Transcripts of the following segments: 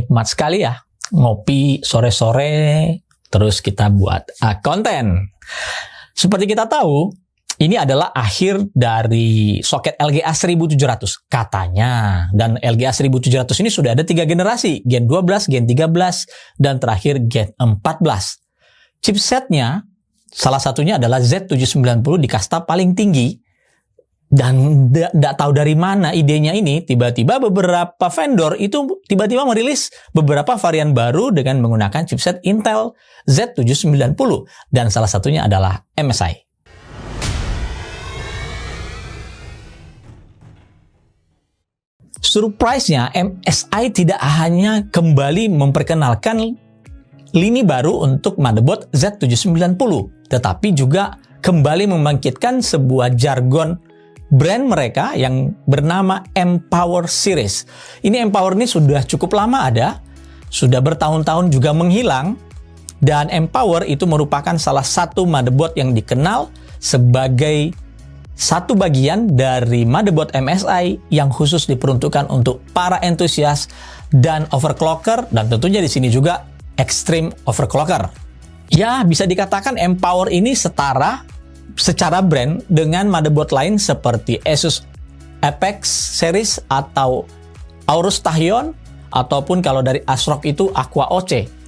nikmat sekali ya, ngopi sore-sore, terus kita buat konten. Seperti kita tahu, ini adalah akhir dari soket LGA 1700 katanya. Dan LGA 1700 ini sudah ada 3 generasi, Gen 12, Gen 13, dan terakhir Gen 14. Chipsetnya, salah satunya adalah Z790 di kasta paling tinggi. Dan tidak tahu dari mana idenya ini, tiba-tiba beberapa vendor itu tiba-tiba merilis beberapa varian baru dengan menggunakan chipset Intel Z790. Dan salah satunya adalah MSI. Surprise-nya, MSI tidak hanya kembali memperkenalkan lini baru untuk motherboard Z790, tetapi juga kembali membangkitkan sebuah jargon brand mereka yang bernama Empower Series. Ini Empower ini sudah cukup lama ada, sudah bertahun-tahun juga menghilang, dan Empower itu merupakan salah satu motherboard yang dikenal sebagai satu bagian dari motherboard MSI yang khusus diperuntukkan untuk para entusias dan overclocker, dan tentunya di sini juga extreme overclocker. Ya, bisa dikatakan Empower ini setara secara brand dengan motherboard lain seperti Asus Apex series atau Aorus Tachyon, ataupun kalau dari ASRock itu Aqua OC.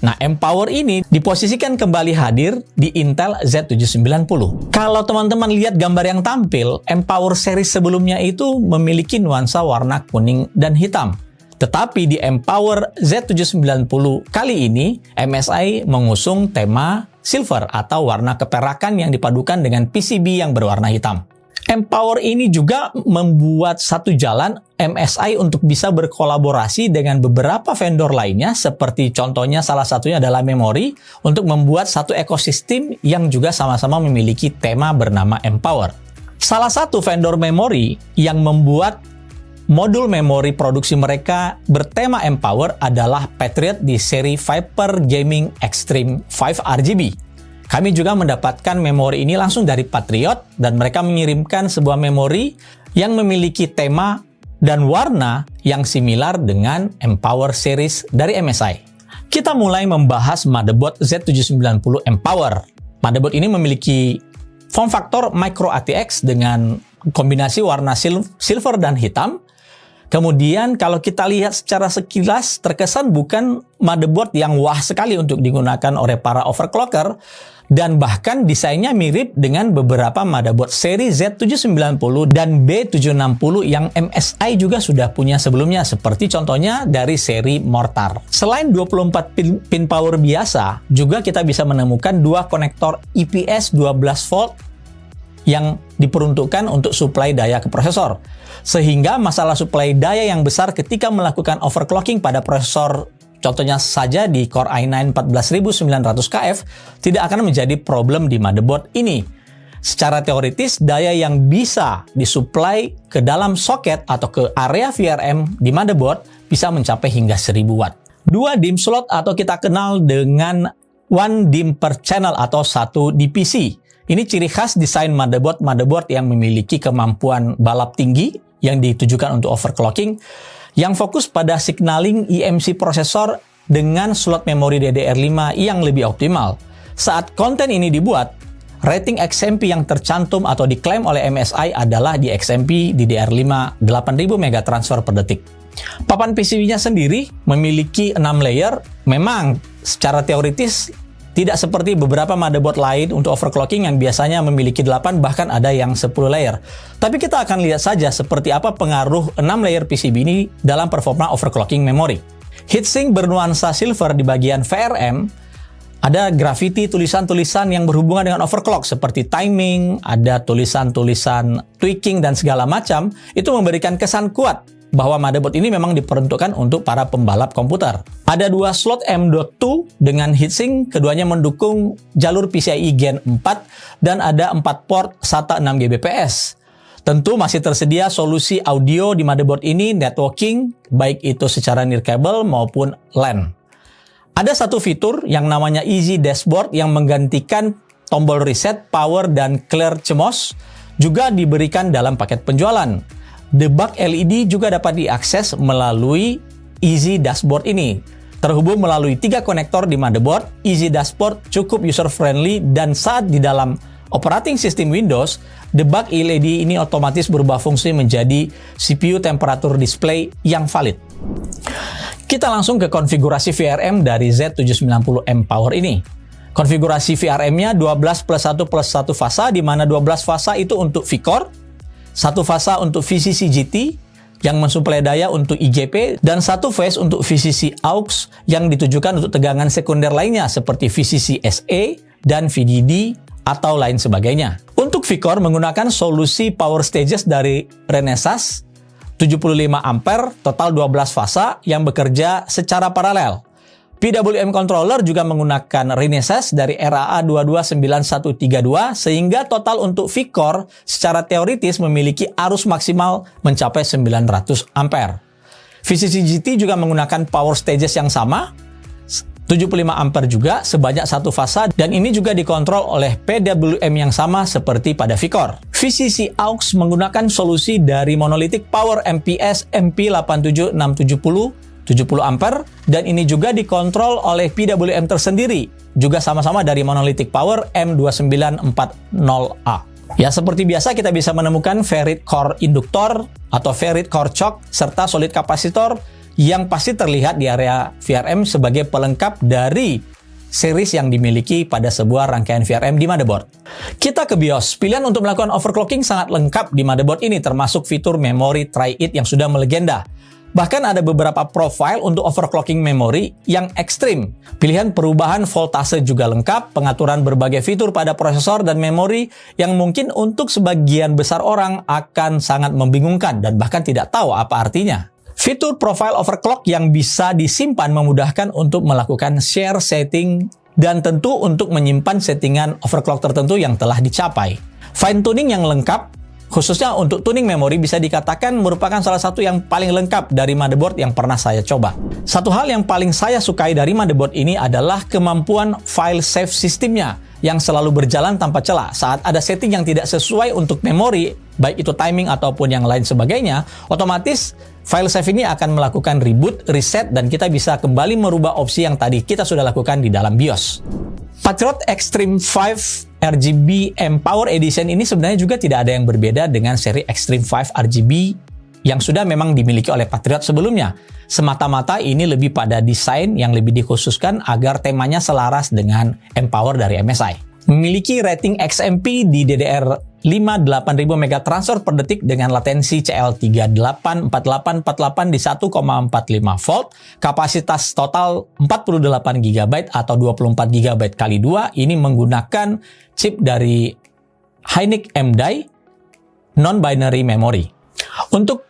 Nah, Empower ini diposisikan kembali hadir di Intel Z790. Kalau teman-teman lihat gambar yang tampil, Empower series sebelumnya itu memiliki nuansa warna kuning dan hitam. Tetapi di Empower Z790 kali ini, MSI mengusung tema silver atau warna keperakan yang dipadukan dengan PCB yang berwarna hitam. Empower ini juga membuat satu jalan MSI untuk bisa berkolaborasi dengan beberapa vendor lainnya, seperti contohnya salah satunya adalah memori, untuk membuat satu ekosistem yang juga sama-sama memiliki tema bernama Empower. Salah satu vendor memori yang membuat modul memori produksi mereka bertema Empower adalah Patriot di seri Viper Gaming Extreme 5 RGB. Kami juga mendapatkan memori ini langsung dari Patriot, dan mereka mengirimkan sebuah memori yang memiliki tema dan warna yang similar dengan Empower series dari MSI. Kita mulai membahas motherboard Z790 Empower. Motherboard ini memiliki form factor Micro ATX dengan kombinasi warna silver dan hitam. Kemudian kalau kita lihat secara sekilas, terkesan bukan motherboard yang wah sekali untuk digunakan oleh para overclocker, dan bahkan desainnya mirip dengan beberapa motherboard seri Z790 dan B760 yang MSI juga sudah punya sebelumnya, seperti contohnya dari seri Mortar. Selain 24 pin power biasa, juga kita bisa menemukan dua konektor IPS 12 volt yang diperuntukkan untuk suplai daya ke prosesor. Sehingga masalah suplai daya yang besar ketika melakukan overclocking pada prosesor, contohnya saja di Core i9 14900KF, tidak akan menjadi problem di motherboard ini. Secara teoritis, daya yang bisa disuplai ke dalam soket atau ke area VRM di motherboard bisa mencapai hingga 1000 watt. Dua DIMM slot atau kita kenal dengan one DIMM per channel atau satu DPC. Ini ciri khas desain motherboard yang memiliki kemampuan balap tinggi yang ditujukan untuk overclocking, yang fokus pada signaling eMMC prosesor dengan slot memori DDR5 yang lebih optimal. Saat konten ini dibuat, rating XMP yang tercantum atau diklaim oleh MSI adalah di XMP DDR5 8000 megatransfer per detik. Papan PCB-nya sendiri memiliki 6 layer. Memang secara teoritis tidak seperti beberapa motherboard lain untuk overclocking yang biasanya memiliki 8, bahkan ada yang 10 layer. Tapi kita akan lihat saja seperti apa pengaruh 6 layer PCB ini dalam performa overclocking memori. Heatsink bernuansa silver di bagian VRM, ada graffiti tulisan-tulisan yang berhubungan dengan overclock seperti timing, ada tulisan-tulisan tweaking dan segala macam. Itu memberikan kesan kuat bahwa motherboard ini memang diperuntukkan untuk para pembalap komputer. Ada dua slot M.2 dengan heatsink, keduanya mendukung jalur PCIe Gen 4, dan ada 4 port SATA 6 Gbps. Tentu masih tersedia solusi audio di motherboard ini, networking, baik itu secara nirkabel maupun LAN. Ada satu fitur yang namanya Easy Dashboard yang menggantikan tombol reset, power, dan clear CMOS, juga diberikan dalam paket penjualan. Debug LED juga dapat diakses melalui Easy Dashboard ini. Terhubung melalui 3 konektor di motherboard, Easy Dashboard cukup user-friendly dan saat di dalam operating system Windows, debug LED ini otomatis berubah fungsi menjadi CPU temperature display yang valid. Kita langsung ke konfigurasi VRM dari Z790M Power ini. Konfigurasi VRM-nya 12 plus 1 plus 1 fasa, di mana 12 fasa itu untuk V-Core, 1 fasa untuk VCC GT, yang mensuplai daya untuk IGP, dan 1 phase untuk VCC AUX yang ditujukan untuk tegangan sekunder lainnya seperti VCC SA dan VDD atau lain sebagainya. Untuk V-Core menggunakan solusi power stages dari Renesas 75 ampere, total 12 fasa yang bekerja secara paralel. PWM controller juga menggunakan Renesas dari RAA 229132 sehingga total untuk V-Core secara teoritis memiliki arus maksimal mencapai 900 ampere. VCC GT juga menggunakan power stages yang sama, 75 ampere juga sebanyak 1 fasa, dan ini juga dikontrol oleh PWM yang sama seperti pada V-Core. VCC AUX menggunakan solusi dari Monolithic Power MPS MP87670 70 ampere, dan ini juga dikontrol oleh PWM tersendiri, juga sama-sama dari Monolithic Power M2940A. Ya, seperti biasa kita bisa menemukan ferrite core induktor atau ferrite core choke serta solid kapasitor yang pasti terlihat di area VRM sebagai pelengkap dari series yang dimiliki pada sebuah rangkaian VRM di motherboard. Kita ke BIOS. Pilihan untuk melakukan overclocking sangat lengkap di motherboard ini, termasuk fitur memory try-it yang sudah melegenda. Bahkan ada beberapa profile untuk overclocking memori yang ekstrim. Pilihan perubahan voltase juga lengkap, pengaturan berbagai fitur pada prosesor dan memori yang mungkin untuk sebagian besar orang akan sangat membingungkan dan bahkan tidak tahu apa artinya. Fitur profile overclock yang bisa disimpan memudahkan untuk melakukan share setting dan tentu untuk menyimpan settingan overclock tertentu yang telah dicapai. Fine tuning yang lengkap, khususnya untuk tuning memori, bisa dikatakan merupakan salah satu yang paling lengkap dari motherboard yang pernah saya coba. Satu hal yang paling saya sukai dari motherboard ini adalah kemampuan file save sistemnya yang selalu berjalan tanpa celah. Saat ada setting yang tidak sesuai untuk memori, baik itu timing ataupun yang lain sebagainya, otomatis file save ini akan melakukan reboot, reset, dan kita bisa kembali merubah opsi yang tadi kita sudah lakukan di dalam BIOS. Patriot Extreme 5 RGB M Power Edition ini sebenarnya juga tidak ada yang berbeda dengan seri Extreme 5 RGB yang sudah memang dimiliki oleh Patriot sebelumnya. Semata-mata ini lebih pada desain yang lebih dikhususkan agar temanya selaras dengan M Power dari MSI. Memiliki rating XMP di DDR5 8000 megatransfer per detik dengan latensi CL384848 di 1,45 volt, kapasitas total 48 GB atau 24 GB kali 2, ini menggunakan chip dari Hynix M-Die non-binary memory. Untuk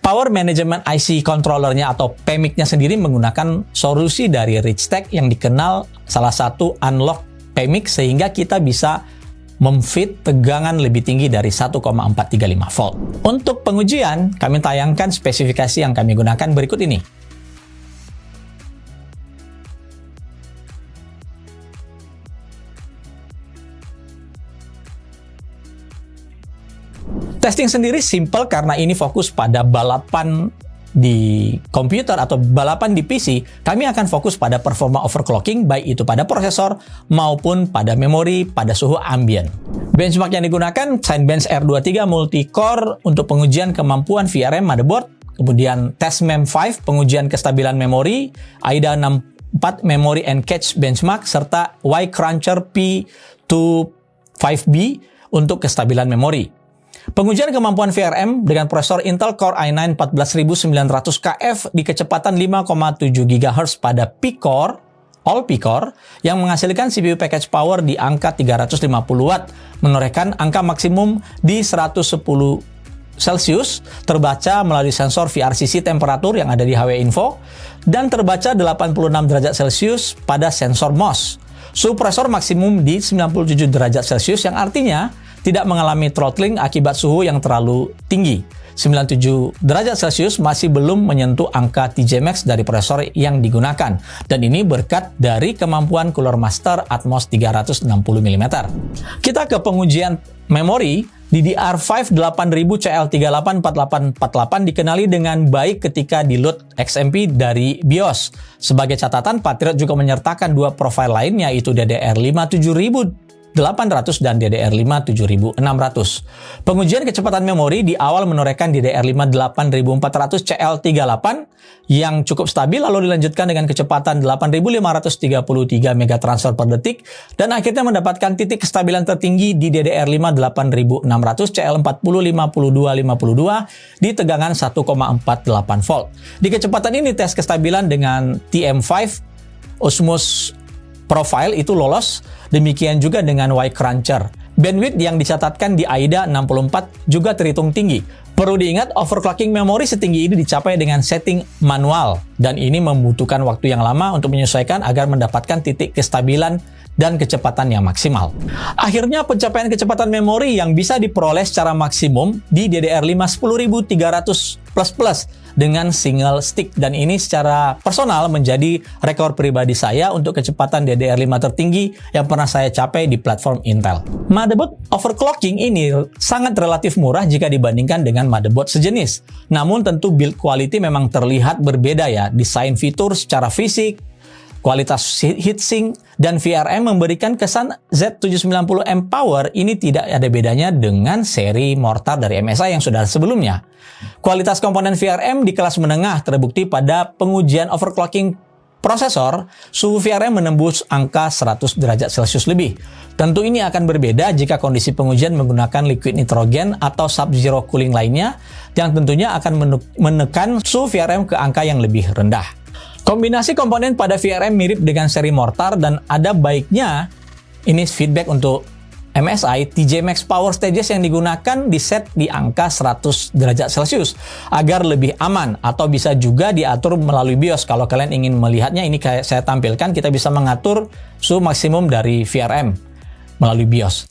Power Management IC controllernya atau PMIC-nya sendiri menggunakan solusi dari Richtek yang dikenal salah satu unlock PMIC sehingga kita bisa memfit tegangan lebih tinggi dari 1,435 volt. Untuk pengujian, kami tayangkan spesifikasi yang kami gunakan berikut ini. Testing sendiri simple karena ini fokus pada balapan di komputer atau balapan di PC. Kami akan fokus pada performa overclocking baik itu pada prosesor maupun pada memori pada suhu ambient. Benchmark yang digunakan Cinebench R23 multi-core untuk pengujian kemampuan VRM motherboard, kemudian Testmem 5 pengujian kestabilan memori, AIDA 64 Memory and Cache benchmark, serta Y-Cruncher P25B untuk kestabilan memori. Pengujian kemampuan VRM dengan prosesor Intel Core i9 14900KF di kecepatan 5,7 GHz pada P-Core, All P-Core, yang menghasilkan CPU package power di angka 350 Watt, menorehkan angka maksimum di 110 Celsius, terbaca melalui sensor VRCC temperatur yang ada di HW Info, dan terbaca 86 derajat Celsius pada sensor MOS. Suhu prosesor maksimum di 97 derajat Celsius yang artinya tidak mengalami throttling akibat suhu yang terlalu tinggi. 97 derajat Celsius masih belum menyentuh angka TJ Max dari prosesor yang digunakan. Dan ini berkat dari kemampuan Cooler Master Atmos 360 mm. Kita ke pengujian memori, DDR5 8000 CL384848 dikenali dengan baik ketika di-load XMP dari BIOS. Sebagai catatan, Patriot juga menyertakan dua profil lain, yaitu DDR5 7800 dan DDR5 7600. Pengujian kecepatan memori di awal menorehkan DDR5 8400 CL38 yang cukup stabil, lalu dilanjutkan dengan kecepatan 8533 megatransfer per detik, dan akhirnya mendapatkan titik kestabilan tertinggi di DDR5 8600 CL405252 di tegangan 1,48 volt. Di kecepatan ini tes kestabilan dengan TM5 Osmos Profile itu lolos, demikian juga dengan Y-Cruncher. Bandwidth yang dicatatkan di AIDA 64 juga terhitung tinggi. Perlu diingat, overclocking memori setinggi ini dicapai dengan setting manual, dan ini membutuhkan waktu yang lama untuk menyesuaikan agar mendapatkan titik kestabilan dan kecepatan yang maksimal. Akhirnya, pencapaian kecepatan memori yang bisa diperoleh secara maksimum di DDR5 10300++ dengan single stick, dan ini secara personal menjadi rekor pribadi saya untuk kecepatan DDR5 tertinggi yang pernah saya capai di platform Intel. Motherboard overclocking ini sangat relatif murah jika dibandingkan dengan motherboard sejenis. Namun tentu build quality memang terlihat berbeda ya. Desain fitur secara fisik, kualitas heatsink, dan VRM memberikan kesan Z790 M-Power ini tidak ada bedanya dengan seri mortar dari MSI yang sudah sebelumnya. Kualitas komponen VRM di kelas menengah terbukti pada pengujian overclocking prosesor, suhu VRM menembus angka 100 derajat Celcius lebih. Tentu ini akan berbeda jika kondisi pengujian menggunakan liquid nitrogen atau sub-zero cooling lainnya, yang tentunya akan menekan suhu VRM ke angka yang lebih rendah. Kombinasi komponen pada VRM mirip dengan seri mortar, dan ada baiknya ini feedback untuk MSI, TJ Max Power Stages yang digunakan di set di angka 100 derajat Celcius agar lebih aman, atau bisa juga diatur melalui BIOS. Kalau kalian ingin melihatnya, ini kayak saya tampilkan, kita bisa mengatur suhu maksimum dari VRM melalui BIOS.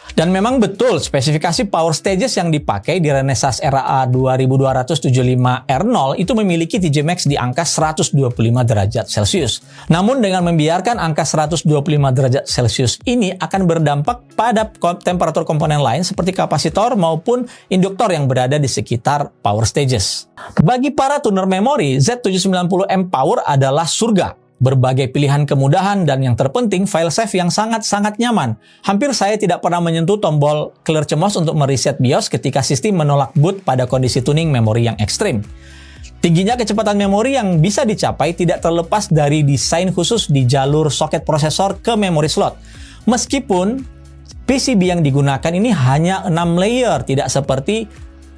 Dan memang betul, spesifikasi power stages yang dipakai di Renesas RA 2275R0 itu memiliki TJ Max di angka 125 derajat Celcius. Namun dengan membiarkan angka 125 derajat Celcius ini akan berdampak pada temperatur komponen lain seperti kapasitor maupun induktor yang berada di sekitar power stages. Bagi para tuner memori, Z790 M-Power adalah surga. Berbagai pilihan kemudahan, dan yang terpenting file save yang sangat-sangat nyaman. Hampir saya tidak pernah menyentuh tombol clear CMOS untuk mereset BIOS ketika sistem menolak boot pada kondisi tuning memori yang ekstrim. Tingginya kecepatan memori yang bisa dicapai tidak terlepas dari desain khusus di jalur soket prosesor ke memori slot. Meskipun PCB yang digunakan ini hanya 6 layer, tidak seperti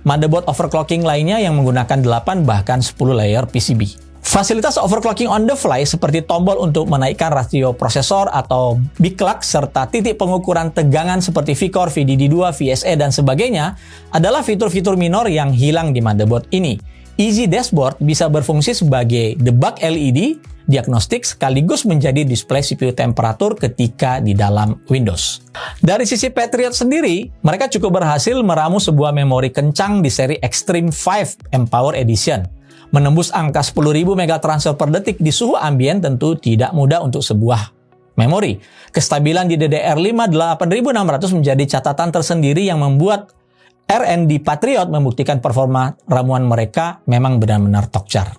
motherboard overclocking lainnya yang menggunakan 8 bahkan 10 layer PCB. Fasilitas overclocking on the fly seperti tombol untuk menaikkan rasio prosesor atau big clock, serta titik pengukuran tegangan seperti VCore, VDD2, VSA, dan sebagainya adalah fitur-fitur minor yang hilang di motherboard ini. Easy Dashboard bisa berfungsi sebagai debug LED, diagnostik, sekaligus menjadi display CPU temperatur ketika di dalam Windows. Dari sisi Patriot sendiri, mereka cukup berhasil meramu sebuah memori kencang di seri Extreme 5 M-Power Edition. Menembus angka 10.000 megatransfer per detik di suhu ambien tentu tidak mudah untuk sebuah memori. Kestabilan di DDR5 8600 menjadi catatan tersendiri yang membuat R&D Patriot membuktikan performa ramuan mereka memang benar-benar tokcar.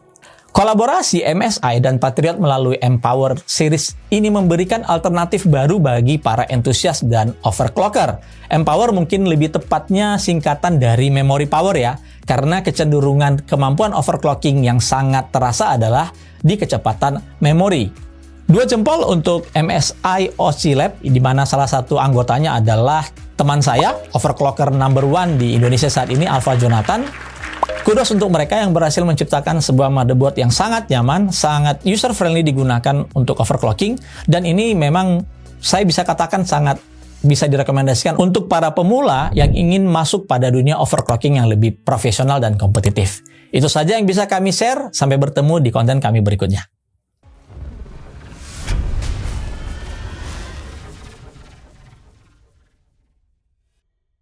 Kolaborasi MSI dan Patriot melalui M-Power series ini memberikan alternatif baru bagi para entusias dan overclocker. M-Power mungkin lebih tepatnya singkatan dari memory power ya, karena kecenderungan kemampuan overclocking yang sangat terasa adalah di kecepatan memori. 2 jempol untuk MSI OC Lab, di mana salah satu anggotanya adalah teman saya, overclocker number 1 di Indonesia saat ini, Alfa Jonathan. Kudos untuk mereka yang berhasil menciptakan sebuah motherboard yang sangat nyaman, sangat user-friendly digunakan untuk overclocking, dan ini memang saya bisa katakan sangat bisa direkomendasikan untuk para pemula yang ingin masuk pada dunia overclocking yang lebih profesional dan kompetitif. Itu saja yang bisa kami share, sampai bertemu di konten kami berikutnya.